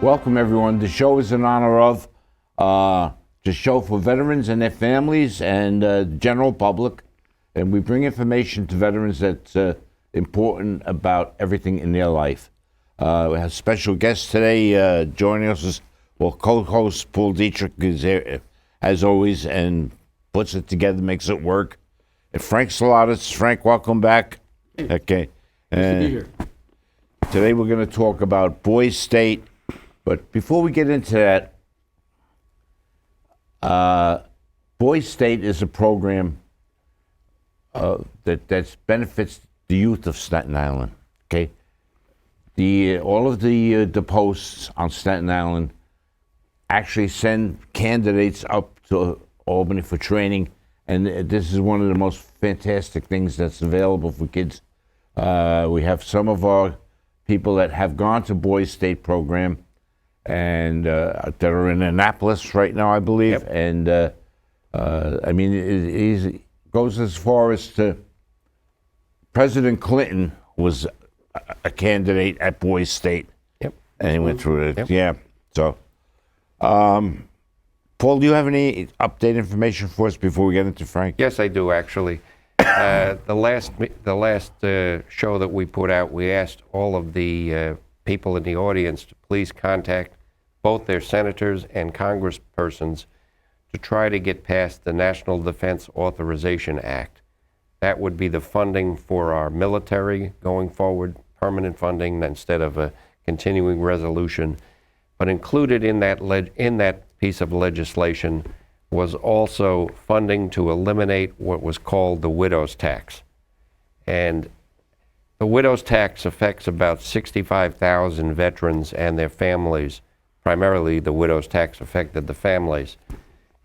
Welcome, everyone. The show is in honor of the show for veterans and their families and the general public. And we bring information to veterans that's important about everything in their life. We have special guests today. Joining us is, co-host Paul Dietrich is there, as always, and puts it together, makes it work. And Frank Saladis. Frank, welcome back. Okay. Nice to be here. Today we're going to talk about Boys State. But before we get into that, Boys State is a program that benefits the youth of Staten Island. Okay, all of the posts on Staten Island actually send candidates up to Albany for training, and this is one of the most fantastic things that's available for kids. We have some of our people that have gone to Boys State program and that are in Annapolis right now, I believe. Yep. And I mean, it goes as far as to President Clinton was a candidate at Boys State. Yep. And he went through it. Yep. Yeah. So, Paul, do you have any update information for us before we get into Frank? Yes, I do, actually. The last show that we put out, we asked all of the people in the audience to please contact both their senators and congresspersons to try to get past the National Defense Authorization Act. That would be the funding for our military going forward, permanent funding instead of a continuing resolution. But included in that piece of legislation was also funding to eliminate what was called the widow's tax. And the widow's tax affects about 65,000 veterans and their families. Primarily, the widow's tax affected the families.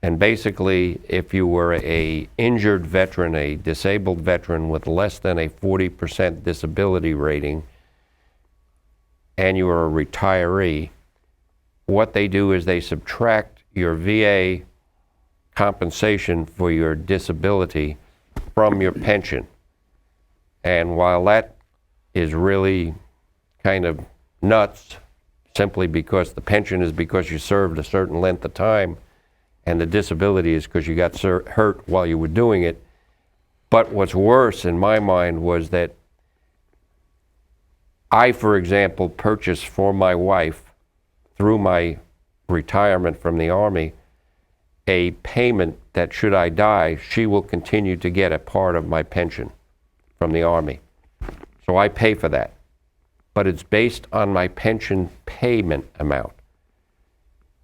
And basically, if you were a injured veteran, a disabled veteran with less than a 40% disability rating, and you are a retiree, what they do is they subtract your VA compensation for your disability from your pension. And while that is really kind of nuts, simply because the pension is because you served a certain length of time, and the disability is because you got hurt while you were doing it. But what's worse in my mind was that I, for example, purchased for my wife, through my retirement from the Army, a payment that should I die, she will continue to get a part of my pension from the Army. So I pay for that. But it's based on my pension payment amount.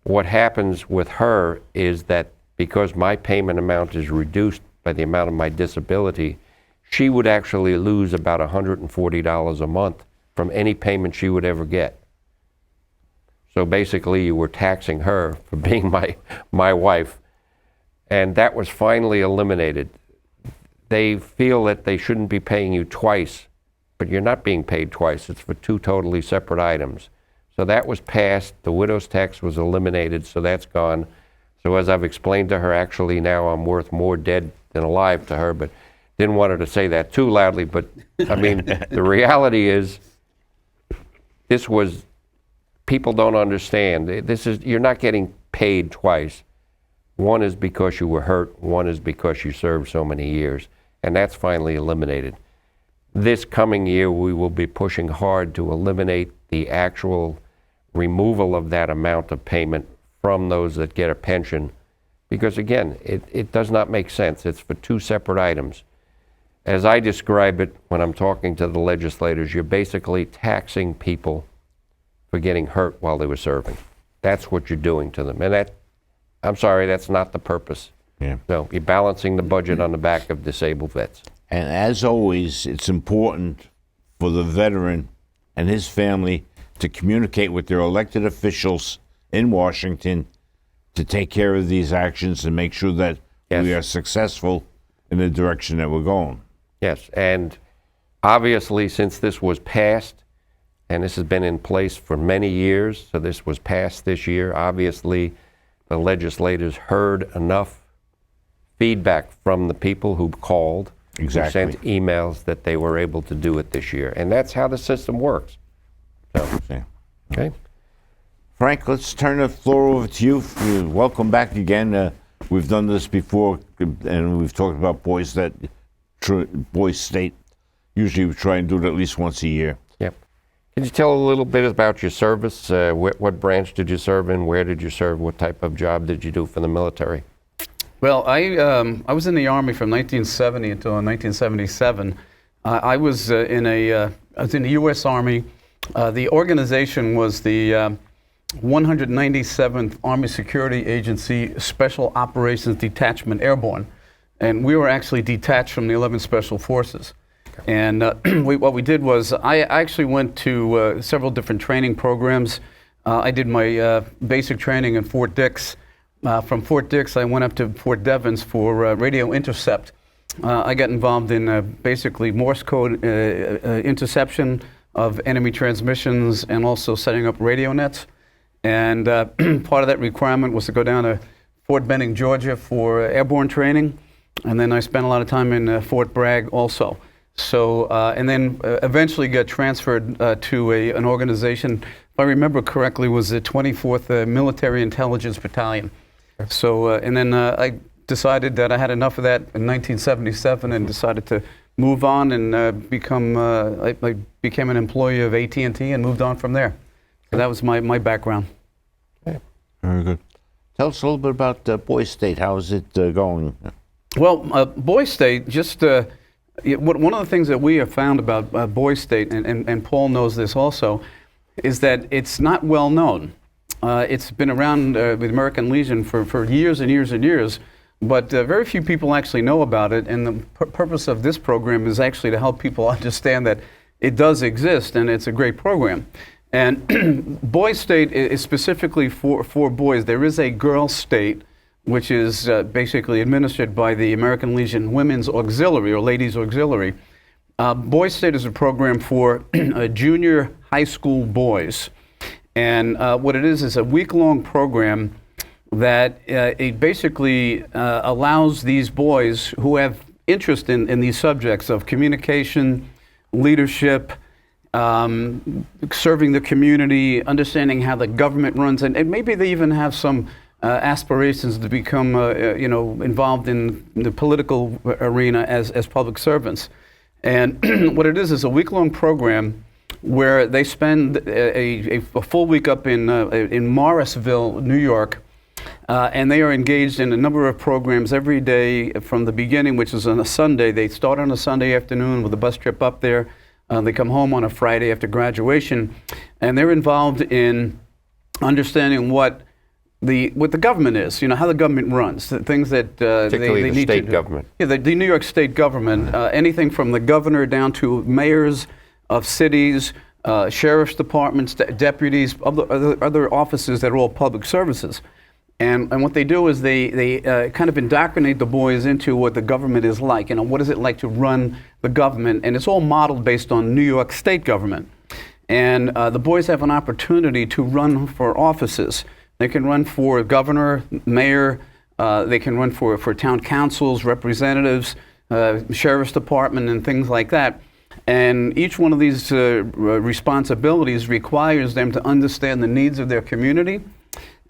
What happens with her is that because my payment amount is reduced by the amount of my disability, she would actually lose about $140 a month from any payment she would ever get. So basically you were taxing her for being my wife. And that was finally eliminated. They feel that they shouldn't be paying you twice, but you're not being paid twice. It's for two totally separate items. So that was passed. The widow's tax was eliminated, so that's gone. So as I've explained to her, actually now I'm worth more dead than alive to her, but didn't want her to say that too loudly. But I mean, the reality is, people don't understand. You're not getting paid twice. One is because you were hurt, one is because you served so many years, and that's finally eliminated. This coming year, we will be pushing hard to eliminate the actual removal of that amount of payment from those that get a pension, because again, it does not make sense. It's for two separate items. As I describe it when I'm talking to the legislators, you're basically taxing people for getting hurt while they were serving. That's what you're doing to them. And I'm sorry, that's not the purpose. Yeah. So you're balancing the budget on the back of disabled vets. And as always, it's important for the veteran and his family to communicate with their elected officials in Washington to take care of these actions and make sure that we are successful in the direction that we're going. Yes, and obviously since this was passed, and this has been in place for many years, so this was passed this year, obviously the legislators heard enough feedback from the people who called, Exactly. who sent emails, that they were able to do it this year. And that's how the system works. So, Yeah. okay. Frank, let's turn the floor over to you. Welcome back again. We've done this before, and we've talked about Boys State. Usually we try and do it at least once a year. Yep. Can you tell a little bit about your service? What branch did you serve in? Where did you serve? What type of job did you do for the military? Well, I was in the Army from 1970 until 1977. I was in the U.S. Army. The organization was the 197th Army Security Agency Special Operations Detachment Airborne, and we were actually detached from the 11th Special Forces. And what we did was I actually went to several different training programs. I did my basic training in Fort Dix. From Fort Dix, I went up to Fort Devens for radio intercept. I got involved in basically Morse code interception of enemy transmissions and also setting up radio nets. And part of that requirement was to go down to Fort Benning, Georgia for airborne training. And then I spent a lot of time in Fort Bragg also. So, and then eventually got transferred to an organization, if I remember correctly, was the 24th Military Intelligence Battalion. So, and then I decided that I had enough of that in 1977 and decided to move on and I became an employee of AT&T and moved on from there. So that was my background. Okay. Very good. Tell us a little bit about Boys State. How is it going? Well, Boys State, just one of the things that we have found about Boys State, and Paul knows this also, is that it's not well known. It's been around with American Legion for years and years and years, but very few people actually know about it, and the purpose of this program is actually to help people understand that it does exist and it's a great program. And Boys State is specifically for boys. There is a girls' state, which is basically administered by the American Legion Women's Auxiliary or Ladies Auxiliary. Boys State is a program for junior high school boys. And what it is a week-long program that it basically allows these boys who have interest in these subjects of communication, leadership, serving the community, understanding how the government runs, and maybe they even have some aspirations to become involved in the political arena as public servants. And what it is a week-long program where they spend a full week up in Morrisville, New York, and they are engaged in a number of programs every day from the beginning, which is on a Sunday. They start on a Sunday afternoon with a bus trip up there. They come home on a Friday after graduation, and they're involved in understanding what the government is, how the government runs, the things that Particularly they the need state to do. government. Yeah, the New York State government, anything from the governor down to mayors of cities, sheriff's departments, deputies, other offices that are all public services. And what they do is they kind of indoctrinate the boys into what the government is like. What is it like to run the government? And it's all modeled based on New York State government. And the boys have an opportunity to run for offices. They can run for governor, mayor, they can run for town councils, representatives, sheriff's department, and things like that. And each one of these responsibilities requires them to understand the needs of their community,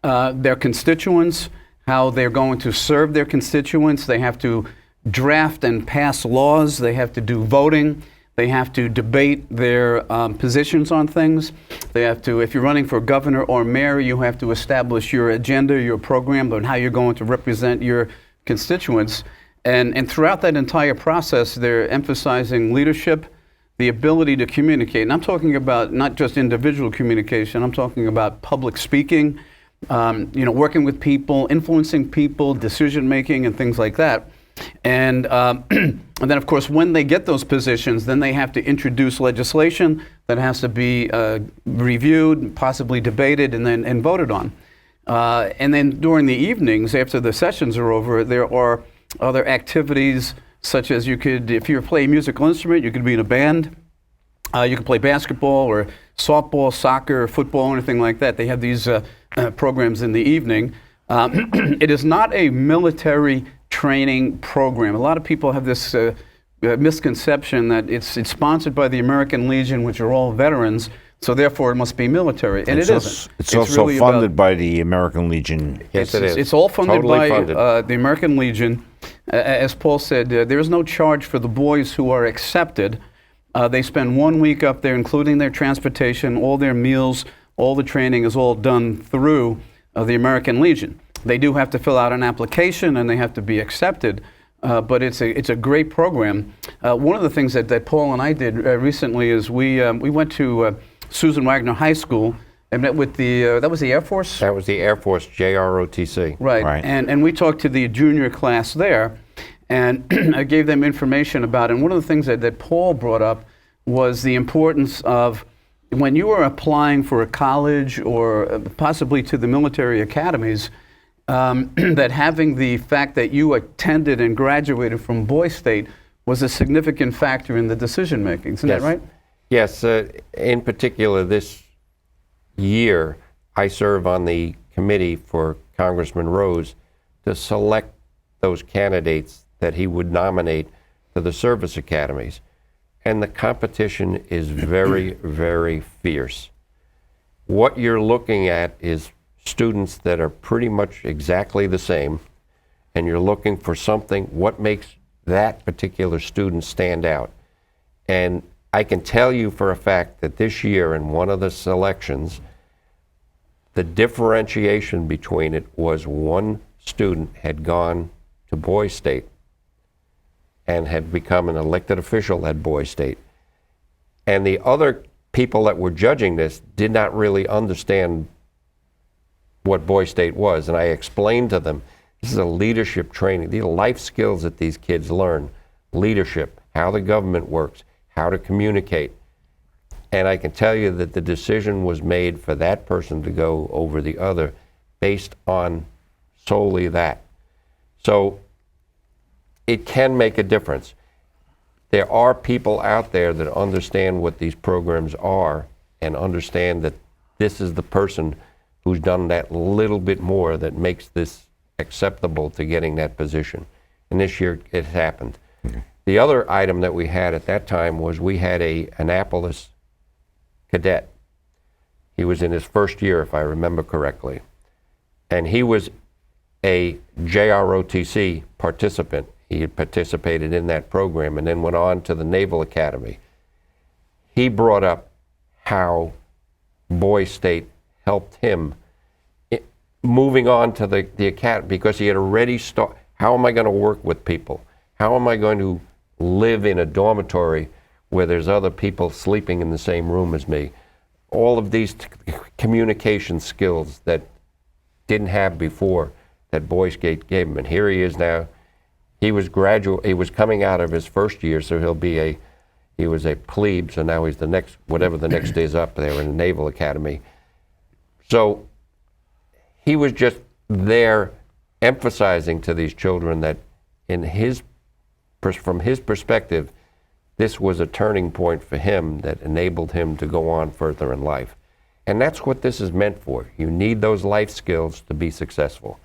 their constituents, how they're going to serve their constituents. They have to draft and pass laws. They have to do voting. They have to debate their positions on things. They have to, if you're running for governor or mayor, you have to establish your agenda, your program, on how you're going to represent your constituents. And throughout that entire process, they're emphasizing leadership, the ability to communicate. And I'm talking about not just individual communication. I'm talking about public speaking, working with people, influencing people, decision making, and things like that. And then, of course, when they get those positions, then they have to introduce legislation that has to be reviewed, possibly debated, and then voted on. And then during the evenings, after the sessions are over, there are other activities such as if you play a musical instrument, you could be in a band. You can play basketball or softball, soccer, football, anything like that. They have these programs in the evening. It is not a military training program. A lot of people have this misconception that it's sponsored by the American Legion, which are all veterans, so therefore it must be military, and It's it also, isn't. it's also really about- funded by the American Legion. Yes, it is. It's all funded Totally by funded. the American Legion. As Paul said, there is no charge for the boys who are accepted. They spend 1 week up there, including their transportation, all their meals, all the training is all done through the American Legion. They do have to fill out an application and they have to be accepted, but it's a great program. One of the things that Paul and I did recently is we went to Susan Wagner High School and met with that was the Air Force? That was the Air Force JROTC. Right. Right. And we talked to the junior class there, and I gave them information about it. And one of the things that Paul brought up was the importance of when you are applying for a college or possibly to the military academies, that having the fact that you attended and graduated from Boy State was a significant factor in the decision making. Isn't that right? Yes. In particular, this year, I serve on the committee for Congressman Rose to select those candidates that he would nominate to the service academies. And the competition is very, very fierce. What you're looking at is students that are pretty much exactly the same, and you're looking for something, what makes that particular student stand out. And I can tell you for a fact that this year in one of the selections, the differentiation between it was one student had gone to Boy State and had become an elected official at Boy State. And the other people that were judging this did not really understand what Boy State was. And I explained to them, this is a leadership training. These are life skills that these kids learn. Leadership, how the government works, how to communicate. And I can tell you that the decision was made for that person to go over the other based on solely that. So it can make a difference. There are people out there that understand what these programs are and understand that this is the person who's done that little bit more that makes this acceptable to getting that position. And this year it happened. Mm-hmm. The other item that we had at that time was we had a Annapolis cadet. He was in his first year, if I remember correctly. And he was a JROTC participant. He had participated in that program and then went on to the Naval Academy. He brought up how Boy State helped him moving on to the academy, because he had already started. How am I going to work with people? How am I going to live in a dormitory where there's other people sleeping in the same room as me? All of these communication skills that didn't have before that Boy State gave him. And here he is now. He was coming out of his first year, so he was a plebe, so now he's the next, whatever the next is up there in the Naval Academy. So he was just there emphasizing to these children that from his perspective, this was a turning point for him that enabled him to go on further in life. And that's what this is meant for. You need those life skills to be successful.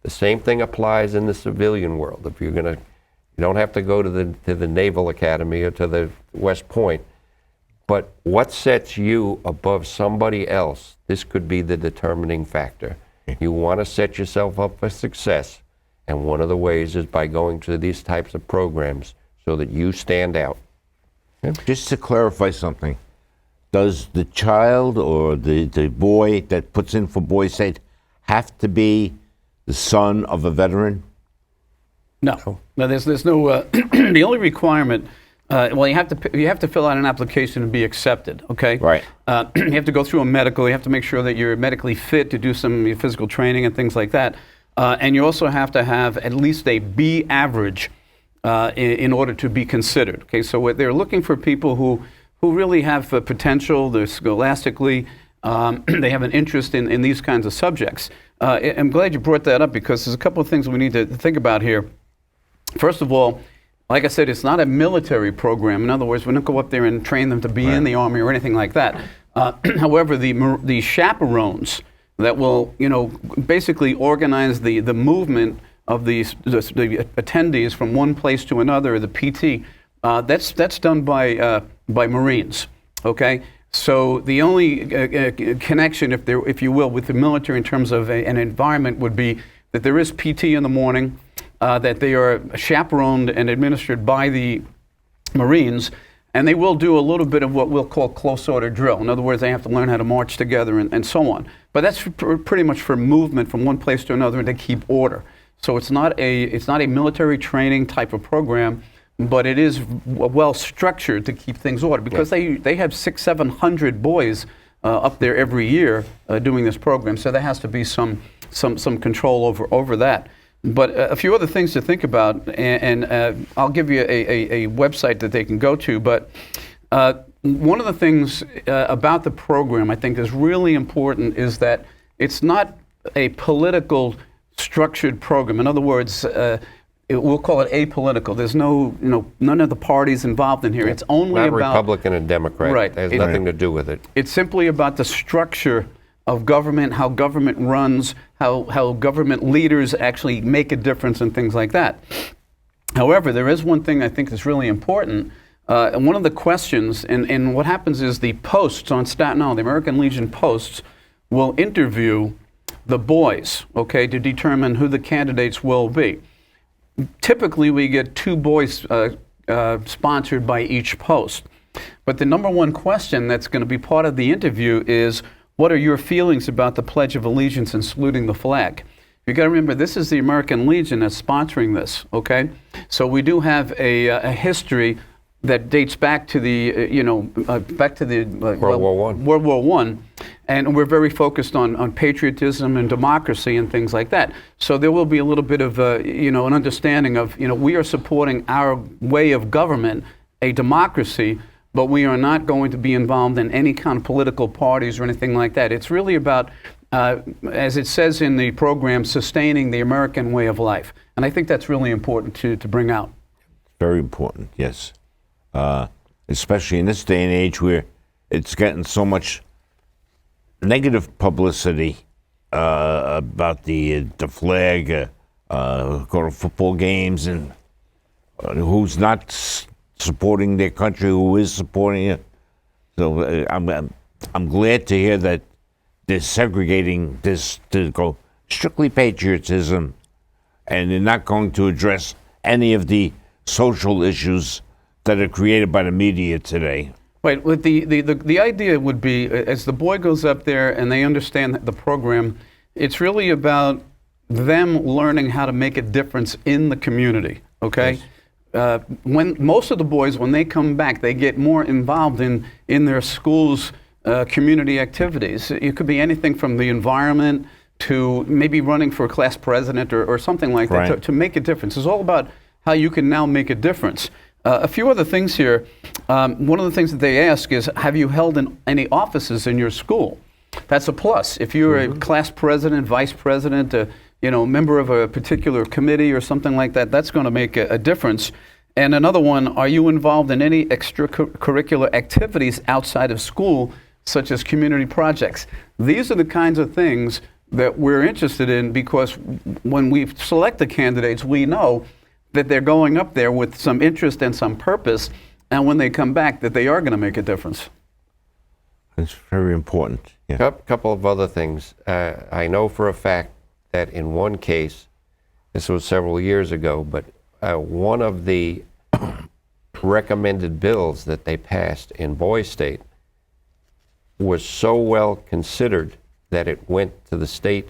The same thing applies in the civilian world. If you don't have to go to the Naval Academy or to the West Point, but what sets you above somebody else, this could be the determining factor. You want to set yourself up for success, and one of the ways is by going to these types of programs so that you stand out. Just to clarify something, does the child or the boy that puts in for Boy State have to be the son of a veteran? No, there's no. The only requirement, well, you have to fill out an application to be accepted. Okay. Right. You have to go through a medical. You have to make sure that you're medically fit to do some physical training and things like that. And you also have to have at least a B average in order to be considered. Okay. So they're looking for people who really have potential. They're scholastically. They have an interest in these kinds of subjects. I'm glad you brought that up, because there's a couple of things we need to think about here. First of all, like I said, it's not a military program. In other words, we don't go up there and train them to be in the Army or anything like that. However, the chaperones that will, basically organize the movement of the attendees from one place to another, the PT, that's done by Marines. Okay. So the only connection, if you will, with the military in terms of an environment would be that there is PT in the morning, that they are chaperoned and administered by the Marines, and they will do a little bit of what we'll call close order drill. In other words, they have to learn how to march together and so on. But that's pretty much for movement from one place to another and to keep order. So it's not a military training type of program, but it is well structured to keep things ordered, because they have 600-700 boys up there every year doing this program. So there has to be some control over that. But a few other things to think about, and I'll give you a website that they can go to. But one of the things about the program I think is really important is that it's not a political structured program. In other words, we'll call it apolitical. There's none of the parties involved in here. It's only not about Republican and Democrat. Right. It has nothing to do with it. It's simply about the structure of government, how government runs, how government leaders actually make a difference and things like that. However, there is one thing I think that's really important. And one of the questions, and what happens is the posts on Staten Island, the American Legion posts, will interview the boys, okay, to determine who the candidates will be. Typically, we get 2 boys sponsored by each post. But the number one question that's going to be part of the interview is, what are your feelings about the Pledge of Allegiance and saluting the flag? You got to remember, this is the American Legion that's sponsoring this, okay? So we do have a history that dates back to the, World War I. World War I, and we're very focused on patriotism and democracy and things like that. So there will be a little bit of, an understanding of, we are supporting our way of government, a democracy, but we are not going to be involved in any kind of political parties or anything like that. It's really about, as it says in the program, sustaining the American way of life. And I think that's really important to bring out. Very important, yes. Especially in this day and age where it's getting so much negative publicity about the flag, go to football games, and who's not supporting their country, who is supporting it. So I'm glad to hear that they're segregating this to go strictly patriotism, and they're not going to address any of the social issues that are created by the media today. Right. Well, the idea would be, as the boy goes up there and they understand the program, it's really about them learning how to make a difference in the community. Okay. Yes. When most of the boys, when they come back, they get more involved in their school's community activities. It could be anything from the environment to maybe running for class president or something like right. that to make a difference. It's all about how you can now make a difference. A few other things here. One of the things that they ask is, have you held any offices in your school? That's a plus. If you're a class president, vice president, member of a particular committee or something like that, that's going to make a difference. And another one, are you involved in any extracurricular activities outside of school, such as community projects? These are the kinds of things that we're interested in, because when we select the candidates, we know that they're going up there with some interest and some purpose, and when they come back, that they are going to make a difference. It's very important. Yeah. Couple of other things. I know for a fact that in one case, this was several years ago, but one of the recommended bills that they passed in Boys State was so well considered that it went to the state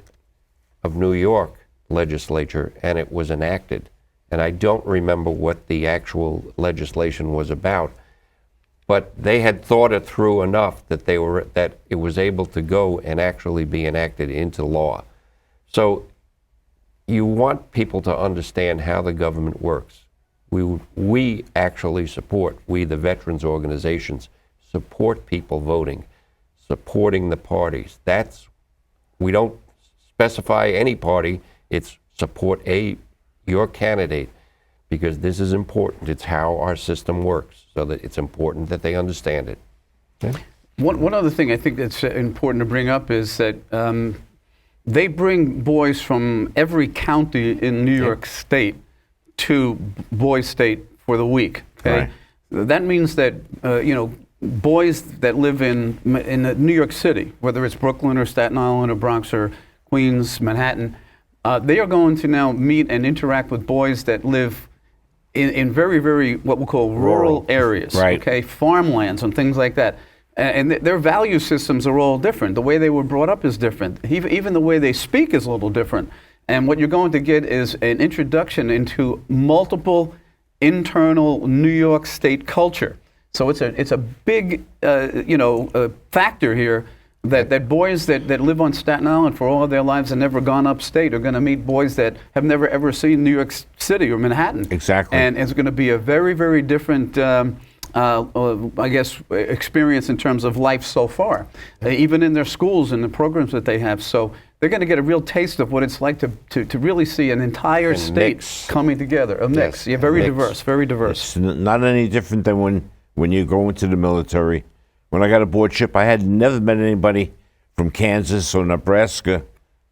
of New York legislature and it was enacted. And I don't remember what the actual legislation was about, but they had thought it through enough that that it was able to go and actually be enacted into law. So you want people to understand how the government works. We actually support, we the veterans organizations, support people voting, supporting the parties. We don't specify any party, it's support your candidate, because this is important. It's how our system works, so that it's important that they understand it. Okay? One other thing I think that's important to bring up is that they bring boys from every county in New York State to Boys State for the week. Okay? Right. That means that boys that live in New York City, whether it's Brooklyn or Staten Island or Bronx or Queens, Manhattan, they are going to now meet and interact with boys that live in very, very what we call rural areas, Right. okay, farmlands and things like that. And their value systems are all different. The way they were brought up is different. Even the way they speak is a little different. And what you're going to get is an introduction into multiple internal New York State culture. So it's a big factor here that boys that live on Staten Island for all of their lives and never gone upstate are going to meet boys that have never ever seen New York City or Manhattan. Exactly. And it's going to be a very, very different experience in terms of life so far, even in their schools and the programs that they have. So they're going to get a real taste of what it's like to really see an entire state mix. coming together. A mix, Yes, yeah, a very mix. diverse, very diverse. It's not any different than when you go into the military. When I got aboard ship, I had never met anybody from Kansas or Nebraska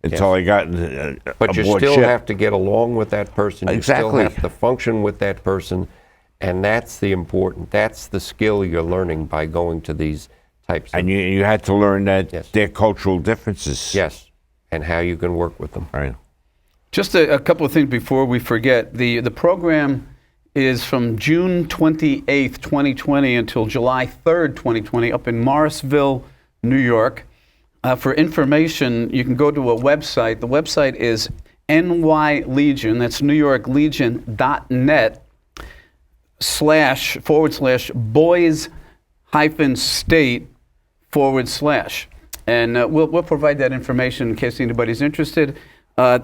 until I got But you aboard still ship. have to get along with that person. You still Exactly. have to function with that person. And that's that's the skill you're learning by going to these types of, And you had to learn that Yes. their cultural differences. yes, and how you can work with them. Right. Just a couple of things before we forget. The program is from June 28th, 2020 until July 3rd, 2020 up in Morrisville, New York. For information, you can go to a website. The website is NY Legion, that's NewYorkLegion.net /boys-state/. And we'll provide that information in case anybody's interested.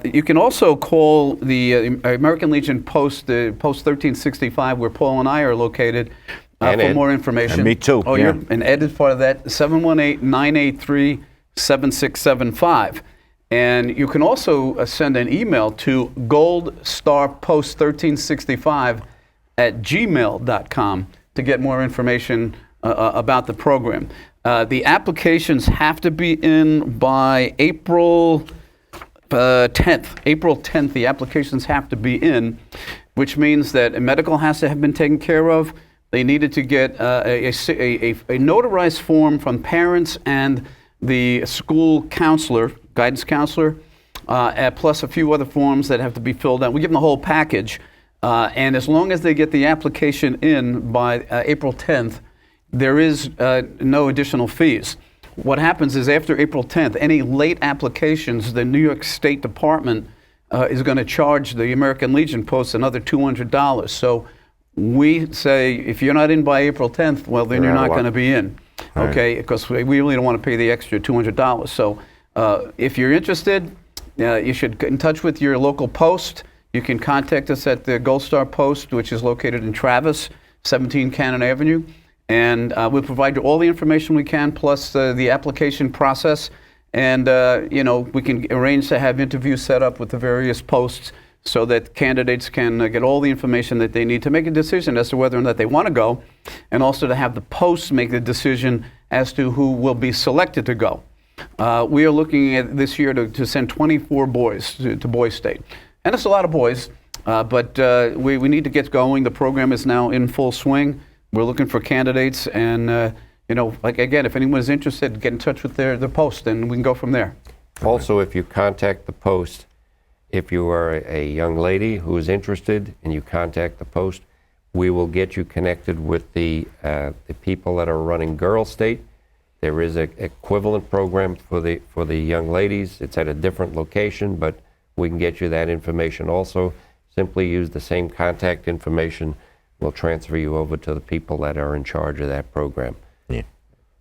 You can also call the American Legion Post, the Post 1365, where Paul and I are located, And for Ed. more information. And me too, Oh, yeah. and Ed is part of that, 718-983-7675. And you can also send an email to goldstarpost1365@gmail.com to get more information about the program. The applications have to be in by April 10th. April 10th, the applications have to be in, which means that a medical has to have been taken care of. They needed to get a notarized form from parents and the school counselor, guidance counselor, plus a few other forms that have to be filled out. We give them the whole package. And as long as they get the application in by April 10th, there is no additional fees. What happens is after April 10th, any late applications, the New York State Department is going to charge the American Legion Post another $200. So we say, if you're not in by April 10th, well, then You're you're out of not going to luck. be in, okay? Because we really don't want to pay the extra $200. So if you're interested, you should get in touch with your local post. You can contact us at the Gold Star Post, which is located in Travis, 17 Cannon Avenue. And we'll provide you all the information we can, plus the application process. And, we can arrange to have interviews set up with the various posts so that candidates can get all the information that they need to make a decision as to whether or not they want to go, and also to have the posts make the decision as to who will be selected to go. We are looking at this year to send 24 boys to Boys State. And it's a lot of boys, but we need to get going. The program is now in full swing. We're looking for candidates, and again, if anyone is interested, get in touch with the post, and we can go from there. Also, if you contact the post, if you are a young lady who is interested and you contact the post, we will get you connected with the people that are running Girl State. There is an equivalent program for the young ladies. It's at a different location, but we can get you that information also. Simply use the same contact information. We'll transfer you over to the people that are in charge of that program. Yeah.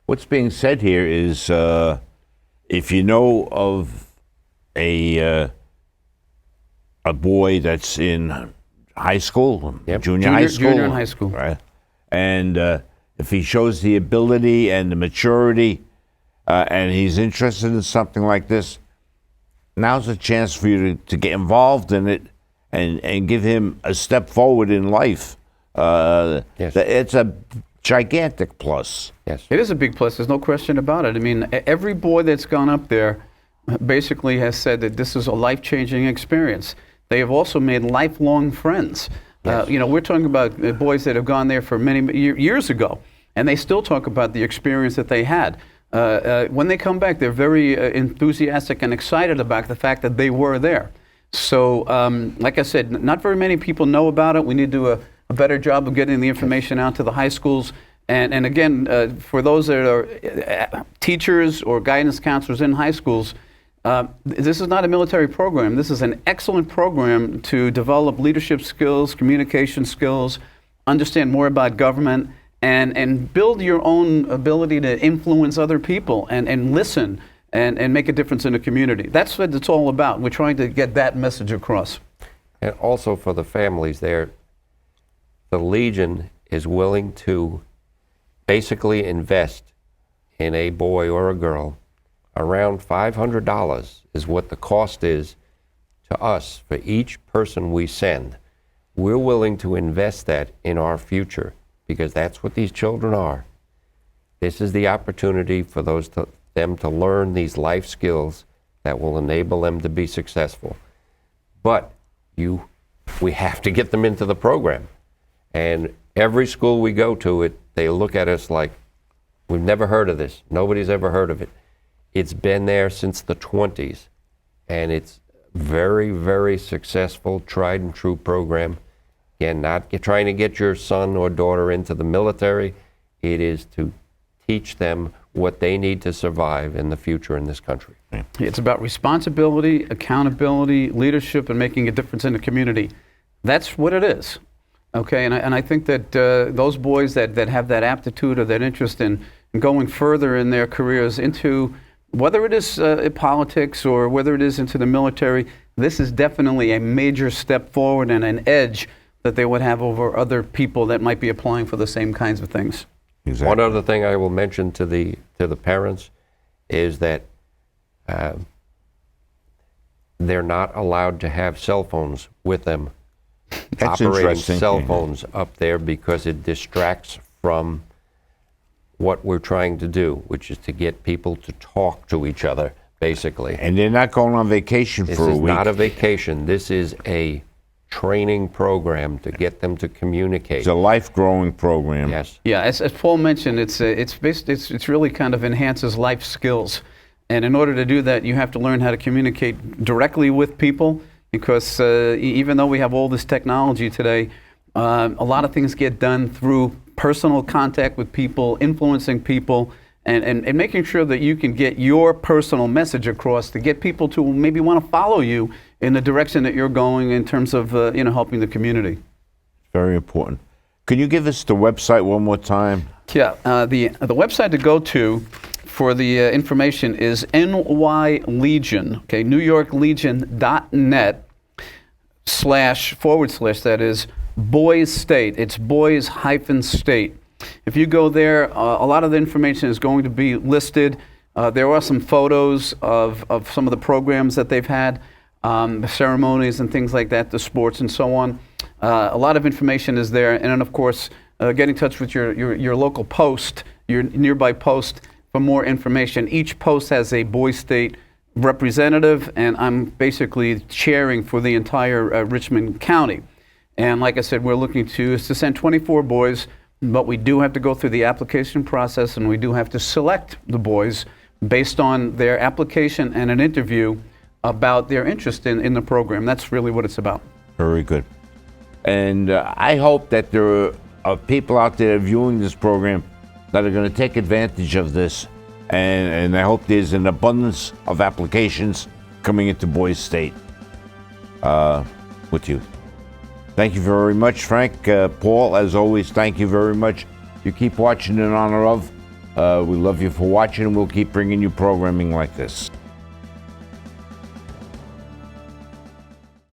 What's being said here is, if you know of a boy that's in high school, Yep. junior high school, Junior and high school. right? And if he shows the ability and the maturity, and he's interested in something like this, now's a chance for you to get involved in it and give him a step forward in life. Yes. It's a gigantic plus. Yes. It is a big plus. There's no question about it. I mean, every boy that's gone up there basically has said that this is a life-changing experience. They have also made lifelong friends. Yes. We're talking about boys that have gone there for many years ago, and they still talk about the experience that they had. When they come back, they're very enthusiastic and excited about the fact that they were there. So, like I said, not very many people know about it. We need to do a better job of getting the information out to the high schools. And again, for those that are teachers or guidance counselors in high schools, this is not a military program. This is an excellent program to develop leadership skills, communication skills, understand more about government, and build your own ability to influence other people and listen and make a difference in the community. That's what it's all about. We're trying to get that message across. And also for the families there, the Legion is willing to basically invest in a boy or a girl. Around $500 is what the cost is to us for each person we send. We're willing to invest that in our future because that's what these children are. This is the opportunity for them to learn these life skills that will enable them to be successful. But we have to get them into the program. And every school we go to, they look at us like, we've never heard of this. Nobody's ever heard of it. It's been there since the 20s, and it's very, very successful, tried and true program. Again, not trying to get your son or daughter into the military. It is to teach them what they need to survive in the future in this country. It's about responsibility, accountability, leadership, and making a difference in the community. That's what it is. Okay, and I think that those boys that have that aptitude or that interest in going further in their careers into, whether it is politics or whether it is into the military, this is definitely a major step forward and an edge that they would have over other people that might be applying for the same kinds of things. Exactly. One other thing I will mention to the parents is that they're not allowed to have cell phones with them. That's operating interesting. cell phones up there because it distracts from what we're trying to do, which is to get people to talk to each other, basically. And they're not going on vacation This for a is week. not a vacation. This is a training program to get them to communicate. It's a life-growing program. Yes. Yeah, as Paul mentioned, it's really kind of enhances life skills. And in order to do that, you have to learn how to communicate directly with people, because even though we have all this technology today, a lot of things get done through personal contact with people, influencing people, and making sure that you can get your personal message across to get people to maybe want to follow you in the direction that you're going in terms of helping the community. Very important. Can you give us the website one more time? Yeah, the website to go to for the information is NY Legion, okay, NewYorkLegion.net // that is Boys State. It's boys-state. If you go there, a lot of the information is going to be listed. There are some photos of some of the programs that they've had, the ceremonies and things like that, the sports and so on. A lot of information is there. And then, of course, get in touch with your local post, your nearby post, for more information. Each post has a Boys State representative, and I'm basically chairing for the entire Richmond County. And like I said, we're looking to send 24 boys, but we do have to go through the application process, and we do have to select the boys based on their application and an interview about their interest in the program. That's really what it's about. Very good. And I hope that there are people out there viewing this program that are going to take advantage of this. And I hope there's an abundance of applications coming into Boys State with you. Thank you very much, Frank. Paul, as always, thank you very much. You keep watching In Honor Of. We love you for watching, and we'll keep bringing you programming like this.